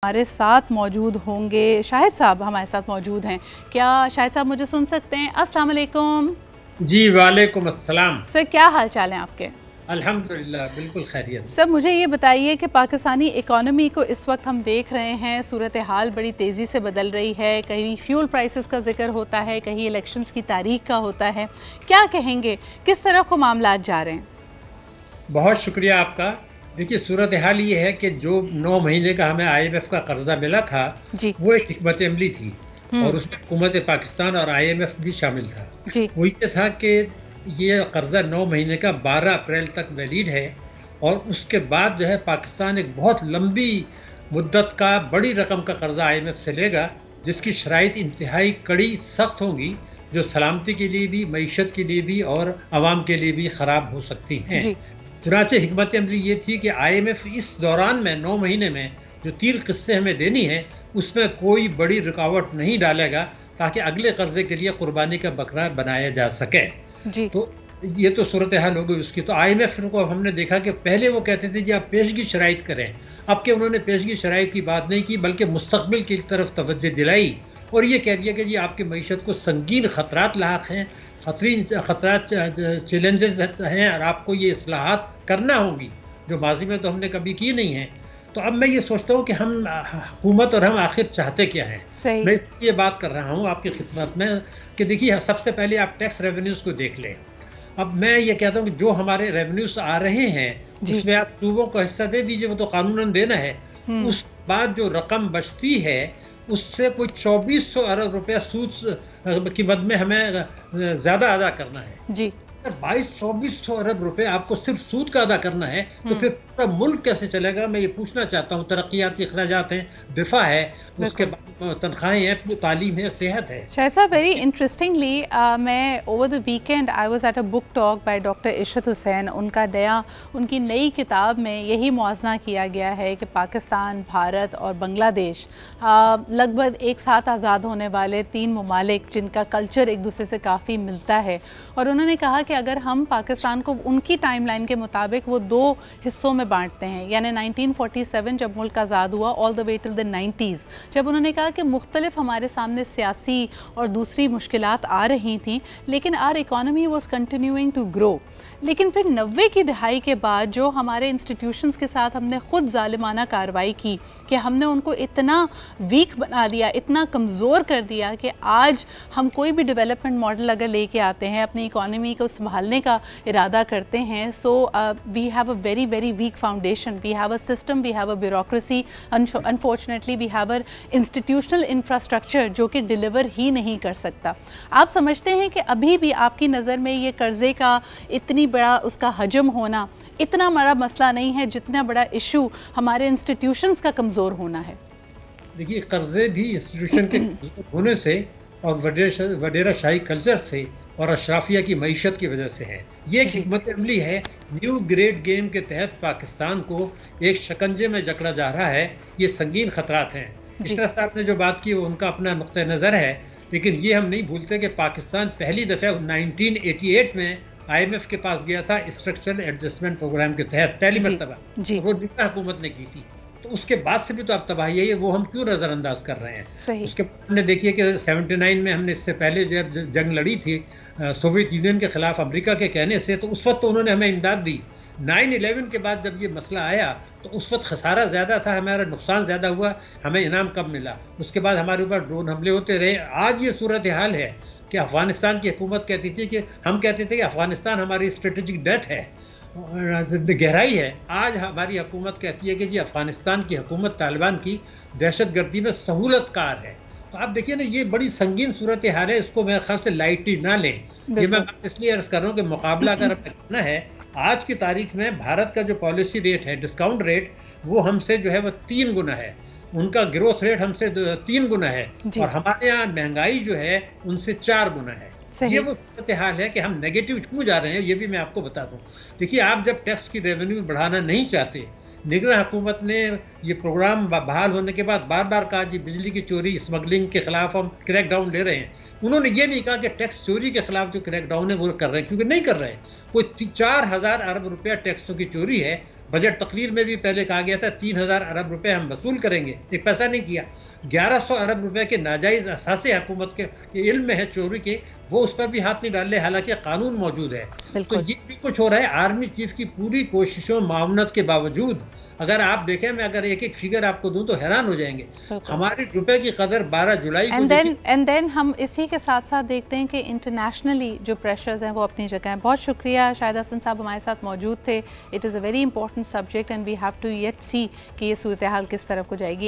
हमारे साथ मौजूद होंगे शाहिद साहब हमारे साथ मौजूद हैं। क्या शाहिद साहब मुझे सुन सकते हैं? अस्सलाम वालेकुम। जी वालेकुम अस्सलाम। सर क्या हाल चाल हैं आपके? अल्हम्दुलिल्लाह बिल्कुल खैरियत। सर मुझे ये बताइए कि पाकिस्तानी इकॉनमी को इस वक्त हम देख रहे हैं, सूरत हाल बड़ी तेज़ी से बदल रही है। कहीं फ्यूल प्राइसेस का जिक्र होता है, कहीं इलेक्शंस की तारीख का होता है। क्या कहेंगे, किस तरफ को मामलात जा रहे हैं? बहुत शुक्रिया आपका। देखिए सूरत हाल ये है कि जो 9 महीने का हमें IMF का कर्जा मिला था जी। वो एक हिकमत अमली थी और उसमें हुकूमत पाकिस्तान और IMF भी शामिल था। जी। वो ये था कि ये कर्जा 9 महीने का 12 अप्रैल तक वैलिड है और उसके बाद जो है पाकिस्तान एक बहुत लंबी मुद्दत का बड़ी रकम का कर्जा IMF से लेगा, जिसकी शराइत इंतहाई कड़ी सख्त होंगी, जो सलामती के लिए भी, मईशत के लिए भी और आवाम के लिए भी ख़राब हो सकती हैं। चुनाचे हिकमत अमली ये थी कि IMF इस दौरान में 9 महीने में जो 3 किस्तें हमें देनी है उसमें कोई बड़ी रुकावट नहीं डालेगा ताकि अगले कर्जे के लिए कुर्बानी का बकरा बनाया जा सके। जी। तो ये तो सूरत हाल हो गई उसकी। तो IMF को हमने देखा कि पहले वो कहते थे जी आप पेशगी शराइत करें, अब के उन्होंने पेशगी शराइत की बात नहीं की बल्कि मुस्तकबिल की तरफ तवज्जो दिलाई और ये कह दिया कि जी आपकी मईशत को संगीन ख़तरात लाक हैं, ख़तरात चैलेंजेस हैं और आपको ये इस्लाहात करना होंगी जो माजी में तो हमने कभी की नहीं है। तो अब मैं ये सोचता हूँ कि हम हुकूमत और हम आखिर चाहते क्या हैं। मैं ये बात कर रहा हूँ आपकी खिदमत में कि देखिए सबसे पहले आप टैक्स रेवेन्यूज़ को देख लें। अब मैं ये कहता हूँ कि जो हमारे रेवेन्यूज़ आ रहे हैं उसमें आप सूबों को हिस्सा दे दीजिए, वो तो कानूनन देना है। उस बाद जो रकम बचती है उससे कोई 2400 अरब रुपया सूद की मद में हमें ज़्यादा अदा करना है। जी। 2200-2400 अरब रुपए आपको सिर्फ सूद का अदा करना है तो फिर पूरा मुल्क कैसे चलेगा? मैं ये पूछना चाहता हूँ। तरक्याती अखराजात हैं, दिफा है, उसके बाद तनख्वाहें हैं, तालीम है, सेहत है। शायद साहब वेरी इंटरेस्टिंगली मैं over the weekend I was at a book talk by doctor Ishrat Hussain. उनकी नई किताब में यही मुआजना किया गया है कि पाकिस्तान, भारत और बांग्लादेश लगभग एक साथ आज़ाद होने वाले 3 ममालिक जिनका कल्चर एक दूसरे से काफ़ी मिलता है। और उन्होंने कहा कि अगर हम पाकिस्तान को उनकी टाइमलाइन के मुताबिक वो 2 हिस्सों में बांटते हैं, यानी 1947 जब मुल्क आज़ाद हुआ all the way till the 90s, जब उन्होंने कहा कि मुख्तलिफ हमारे सामने सियासी और दूसरी मुश्किलात आ रही थी लेकिन our economy was continuing to grow. लेकिन फिर 90 की दहाई के बाद जो हमारे इंस्टीट्यूशंस के साथ हमने ख़ुद जालिमाना कार्रवाई की कि हमने उनको इतना वीक बना दिया, इतना कमज़ोर कर दिया कि आज हम कोई भी डेवलपमेंट मॉडल अगर लेके आते हैं, अपनी इकॉनमी को संभालने का इरादा करते हैं, so we have a very very weak foundation, we have a system, we have a bureaucracy, unfortunately we have a institutional infrastructure जो कि डिलीवर ही नहीं कर सकता। आप समझते हैं कि अभी भी आपकी नज़र में ये कर्ज़े का इतनी बड़ा उसका हजम होना इतना बड़ा मसला नहीं है जितना बड़ा इशू हमारे इंस्टीट्यूशंस का कमज़ोर होना है? देखिए कर्ज़े भी इंस्टीट्यूशन के होने से और वडेरा शाही कल्चर से और अशराफिया की मईशत की वजह से है। ये एक हिकमत अमली है। न्यू ग्रेड गेम के तहत पाकिस्तान को एक शिकंजे में जकड़ा जा रहा है। ये संगीन ख़तरात हैं। इशरत साहब ने जो बात की वो उनका अपना नुक्ता नज़र है, लेकिन ये हम नहीं भूलते कि पाकिस्तान पहली दफ़ा 1988 में IMF के पास गया था स्ट्रक्चरल एडजस्टमेंट प्रोग्राम के तहत पहली मरतबा, वो निगरान हुकूमत ने की थी। तो उसके बाद से भी तो अब तबाही है, वो हम क्यों नज़रअंदाज कर रहे हैं? उसके बाद हमने देखिए कि 79 में हमने इससे पहले जब जंग लड़ी थी सोवियत यूनियन के ख़िलाफ़ अमेरिका के कहने से, तो उस वक्त तो उन्होंने हमें इमदाद दी। 9/11 के बाद जब ये मसला आया तो उस वक्त खसारा ज़्यादा था, हमारा नुकसान ज़्यादा हुआ, हमें इनाम कम मिला। उसके बाद हमारे ऊपर ड्रोन हमले होते रहे। आज ये सूरत हाल है कि अफ़गानिस्तान की हुकूमत कहती थी कि हम कहते थे कि अफ़गानिस्तान हमारी स्ट्रेटेजिक डेथ है, गहराई है। आज हमारी हुकूमत कहती है कि जी अफ़गानिस्तान की हुकूमत तालिबान की दहशतगर्दी में सहूलतकार है। तो आप देखिए ना, ये बड़ी संगीन सूरत हाल है, इसको मेरे ख्याल से लाइटली ना लें। ये मैं बात इसलिए अर्ज़ कर रहा हूँ कि मुकाबला अगर करना है, आज की तारीख में भारत का जो पॉलिसी रेट है, डिस्काउंट रेट, वो हमसे जो है वो 3 गुना है, उनका ग्रोथ रेट हमसे 3 गुना है और हमारे यहाँ महंगाई जो है उनसे 4 गुना है। ये वो सूरत हाल है कि हम नेगेटिव क्यों जा रहे हैं, ये भी मैं आपको बता दूं। देखिए आप जब टैक्स की रेवेन्यू बढ़ाना नहीं चाहते, निगरान हुकूमत ने ये प्रोग्राम बहाल होने के बाद बार बार कहा जी बिजली की चोरी, स्मगलिंग के खिलाफ हम क्रैक डाउन ले रहे हैं। उन्होंने ये नहीं कहा कि टैक्स चोरी के खिलाफ जो क्रैक डाउन है वो कर रहे हैं, क्योंकि नहीं कर रहे हैं। कोई 4000 अरब रुपया टैक्सों की चोरी है बजट तकरीर में भी पहले कहा गया था 3000 अरब रुपए हम वसूल करेंगे, एक पैसा नहीं किया। 1100 अरब रुपए के नाजायज़ असासे हुकूमत के इल्म में है चोरी के, वो उस पर भी हाथ नहीं डाल रहे, हालांकि कानून मौजूद है। तो ये भी कुछ हो रहा है। आर्मी चीफ की पूरी कोशिशों मावनत के बावजूद अगर आप देखें, मैं अगर एक एक फिगर आपको दूं तो हैरान हो जाएंगे। हमारे रुपए की कदर 12 जुलाई को एंड देन हम इसी के साथ साथ देखते हैं कि इंटरनेशनली जो प्रेशर्स हैं वो अपनी जगह हैं। बहुत शुक्रिया, शाहिद हसन साहब हमारे साथ मौजूद थे। It is a very important subject and we have to yet see कि ये सूरत हाल किस तरफ को जाएगी।